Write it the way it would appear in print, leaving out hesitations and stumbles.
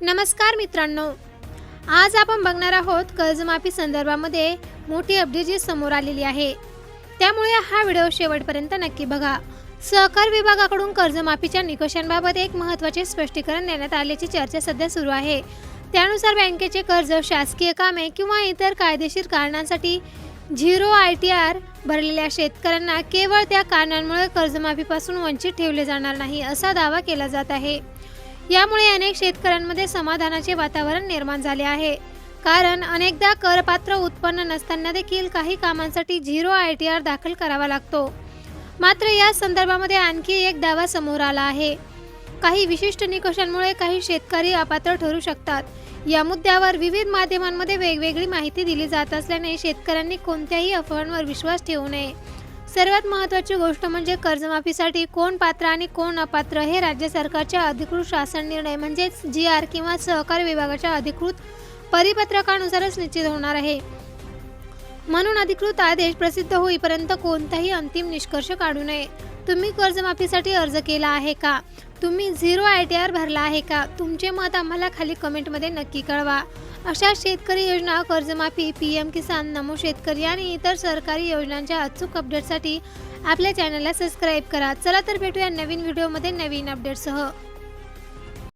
नमस्कार मित्रांनो, आज आपण बघणार आहोत कर्जमाफी संदर्भामध्ये मोठी अपडेट जी समोर आलेली आहे। त्यामुळे हा व्हिडिओ शेवटपर्यंत नक्की बघा। सहकार विभागाकडून कर्जमाफीच्या निकषांबाबत एक महत्त्वाचे स्पष्टीकरण देण्यात आल्याची चर्चा सध्या सुरू आहे। त्यानुसार बँकेचे कर्ज, शासकीय कामे किंवा इतर कायदेशीर कारणांसाठी 0 ITR भरलेल्या शेतकऱ्यांना केवळ त्या कारणांमुळे कर्जमाफीपासून वंचित ठेवले जाणार नाही, असा दावा केला जात आहे। यामुळे अनेक शेतकऱ्यांमध्ये समाधानाचे वातावरण निर्माण झाले आहे, कारण अनेकदा करपात्र उत्पन्न नसताना देखील काही कामांसाठी 0 ITR दाखल करावा लागतो। मात्र या संदर्भामध्ये आणखी एक दावा समोर आला आहे। काही विशिष्ट निकषांमुळे काही शेतकरी अपात्र ठरू शकतात। या मुद्द्यावर विविध माध्यमांमध्ये वेगवेगळी माहिती दिली जात असल्याने शेतकऱ्यांनी कोणत्याही अफवांवर विश्वास ठेवू नये। सर्वात महत्त्वाची गोष्ट म्हणजे कर्जमाफीसाठी कोण पात्र आणि कोण अपात्र हे राज्य सरकारच्या अधिकृत शासन निर्णय म्हणजेच GR किंवा सहकार विभागाच्या अधिकृत परिपत्रकानुसारच निश्चित होणार आहे। म्हणून अधिकृत आदेश प्रसिद्ध होईपर्यंत कोणताही अंतिम निष्कर्ष काढू नये। तुम्ही कर्जमाफीसाठी अर्ज केला आहे का? तुम्ही 0 ITR भरला आहे का? तुमचे मत आम्हाला खाली कमेंटमध्ये नक्की कळवा। अशा शेतकरी योजना, कर्जमाफी, PM किसान, नमो शेतकरी आणि इतर सरकारी योजनांच्या अचूक अपडेटसाठी आपल्या चॅनलला सबस्क्राईब करा। चला तर भेटूया नवीन व्हिडिओमध्ये नवीन अपडेटसह।